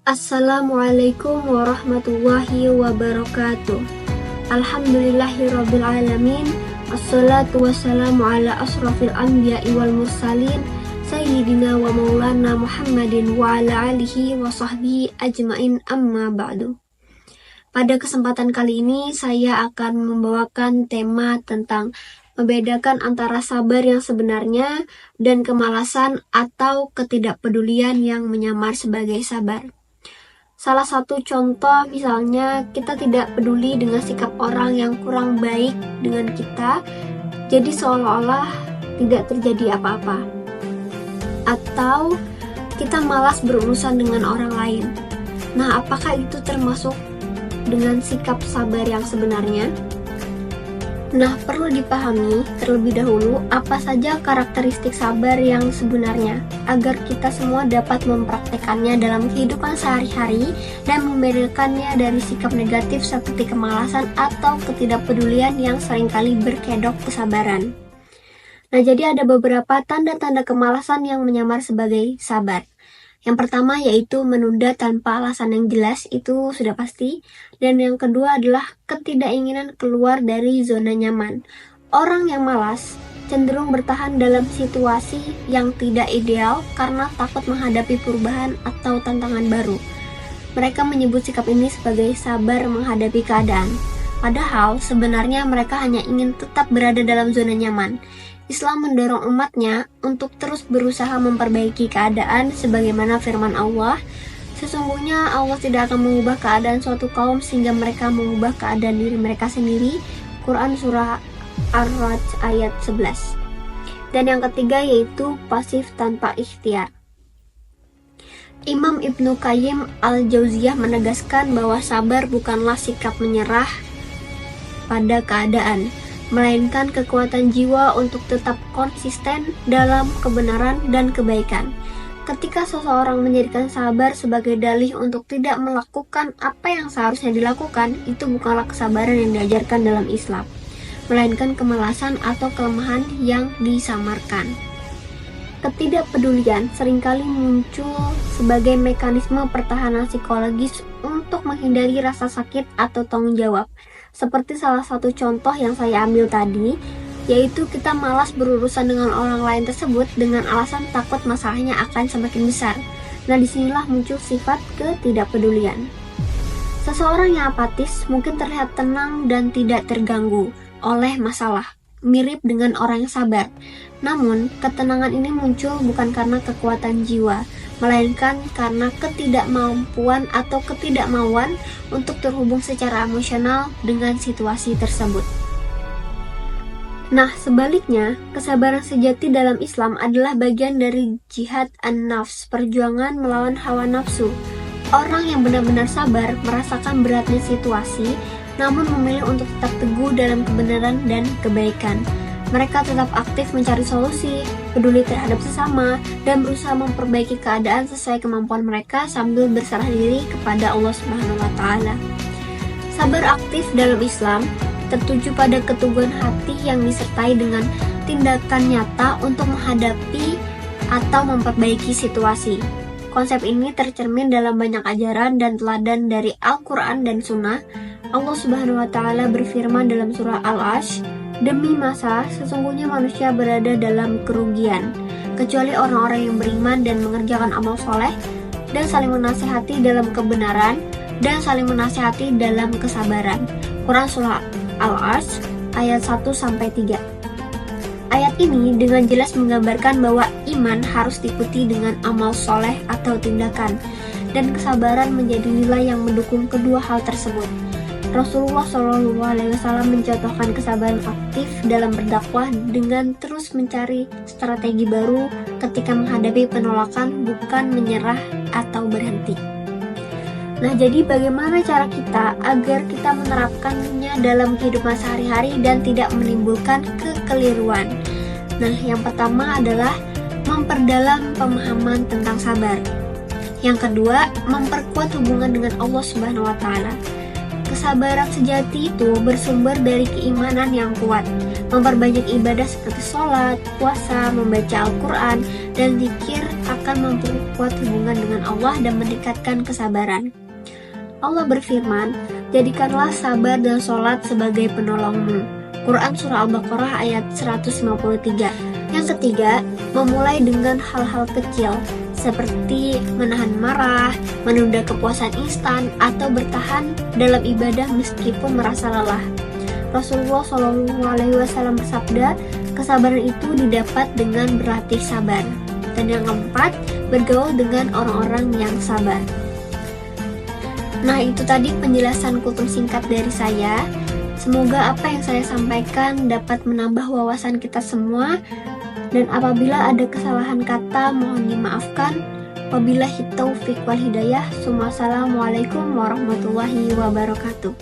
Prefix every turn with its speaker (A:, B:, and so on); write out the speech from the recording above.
A: Assalamualaikum warahmatullahi wabarakatuh. Alhamdulillahirabbil alamin. Assalatu wassalamu ala asrafil anbiya'i wal mursalin sayyidina wa maulana Muhammadin wa ala alihi wa sahbihi ajmain, amma ba'du. Pada kesempatan kali ini saya akan membawakan tema tentang membedakan antara sabar yang sebenarnya dan kemalasan atau ketidakpedulian yang menyamar sebagai sabar. Salah satu contoh misalnya kita tidak peduli dengan sikap orang yang kurang baik dengan kita, jadi seolah-olah tidak terjadi apa-apa. Atau kita malas berurusan dengan orang lain. Nah, apakah itu termasuk dengan sikap sabar yang sebenarnya? Nah, perlu dipahami terlebih dahulu apa saja karakteristik sabar yang sebenarnya, agar kita semua dapat mempraktekannya dalam kehidupan sehari-hari dan membedakannya dari sikap negatif seperti kemalasan atau ketidakpedulian yang seringkali berkedok kesabaran. Nah, jadi ada beberapa tanda-tanda kemalasan yang menyamar sebagai sabar. Yang pertama yaitu menunda tanpa alasan yang jelas, itu sudah pasti. Dan yang kedua adalah ketidakinginan keluar dari zona nyaman. Orang yang malas cenderung bertahan dalam situasi yang tidak ideal karena takut menghadapi perubahan atau tantangan baru. Mereka menyebut sikap ini sebagai sabar menghadapi keadaan. Padahal sebenarnya mereka hanya ingin tetap berada dalam zona nyaman. Islam mendorong umatnya untuk terus berusaha memperbaiki keadaan sebagaimana firman Allah, sesungguhnya Allah tidak akan mengubah keadaan suatu kaum sehingga mereka mengubah keadaan diri mereka sendiri. Quran Surah Ar-Ra'd ayat 11. Dan yang ketiga yaitu pasif tanpa ikhtiar. Imam Ibnu Qayyim Al-Jauziyah menegaskan bahwa sabar bukanlah sikap menyerah pada keadaan, melainkan kekuatan jiwa untuk tetap konsisten dalam kebenaran dan kebaikan. Ketika seseorang menjadikan sabar sebagai dalih untuk tidak melakukan apa yang seharusnya dilakukan, itu bukanlah kesabaran yang diajarkan dalam Islam, melainkan kemalasan atau kelemahan yang disamarkan. Ketidakpedulian seringkali muncul sebagai mekanisme pertahanan psikologis untuk menghindari rasa sakit atau tanggung jawab. Seperti salah satu contoh yang saya ambil tadi, yaitu kita malas berurusan dengan orang lain tersebut dengan alasan takut masalahnya akan semakin besar. Nah, disinilah muncul sifat ketidakpedulian. Seseorang yang apatis mungkin terlihat tenang dan tidak terganggu oleh masalah, mirip dengan orang yang sabar. Namun, ketenangan ini muncul bukan karena kekuatan jiwa, melainkan karena ketidakmampuan atau ketidakmauan untuk terhubung secara emosional dengan situasi tersebut. Nah, sebaliknya, kesabaran sejati dalam Islam adalah bagian dari jihad an-nafs, perjuangan melawan hawa nafsu. Orang yang benar-benar sabar merasakan beratnya situasi, namun memilih untuk tetap teguh dalam kebenaran dan kebaikan. Mereka tetap aktif mencari solusi, peduli terhadap sesama, dan berusaha memperbaiki keadaan sesuai kemampuan mereka sambil berserah diri kepada Allah Subhanahu wa Ta'ala. Sabar aktif dalam Islam tertuju pada keteguhan hati yang disertai dengan tindakan nyata untuk menghadapi atau memperbaiki situasi. Konsep ini tercermin dalam banyak ajaran dan teladan dari Al-Quran dan Sunnah. Allah Subhanahu wa Ta'ala berfirman dalam surah Al-Asy, "Demi masa, sesungguhnya manusia berada dalam kerugian, kecuali orang-orang yang beriman dan mengerjakan amal soleh, dan saling menasihati dalam kebenaran, dan saling menasihati dalam kesabaran." Quran Surah Al-Asy ayat 1-3. Ayat ini dengan jelas menggambarkan bahwa iman harus diikuti dengan amal soleh atau tindakan, dan kesabaran menjadi nilai yang mendukung kedua hal tersebut. Rasulullah SAW mencontohkan kesabaran aktif dalam berdakwah dengan terus mencari strategi baru ketika menghadapi penolakan, bukan menyerah atau berhenti. Nah, jadi bagaimana cara kita agar kita menerapkannya dalam kehidupan sehari-hari dan tidak menimbulkan kekeliruan? Nah, yang pertama adalah memperdalam pemahaman tentang sabar. Yang kedua, memperkuat hubungan dengan Allah Subhanahu wa Ta'ala. Kesabaran sejati itu bersumber dari keimanan yang kuat, memperbanyak ibadah seperti sholat, puasa, membaca Al-Quran, dan zikir akan memperkuat hubungan dengan Allah dan meningkatkan kesabaran. Allah berfirman, jadikanlah sabar dan sholat sebagai penolongmu. Quran Surah Al-Baqarah ayat 153. Yang ketiga, memulai dengan hal-hal kecil, seperti menahan marah, menunda kepuasan instan, atau bertahan dalam ibadah meskipun merasa lelah. Rasulullah SAW bersabda, kesabaran itu didapat dengan berlatih sabar. Dan yang keempat, bergaul dengan orang-orang yang sabar. Nah, itu tadi penjelasan kultum singkat dari saya. Semoga apa yang saya sampaikan dapat menambah wawasan kita semua. Dan apabila ada kesalahan kata, mohon dimaafkan. Wabillahi taufiq wal hidayah. Wassalamualaikum warahmatullahi wabarakatuh.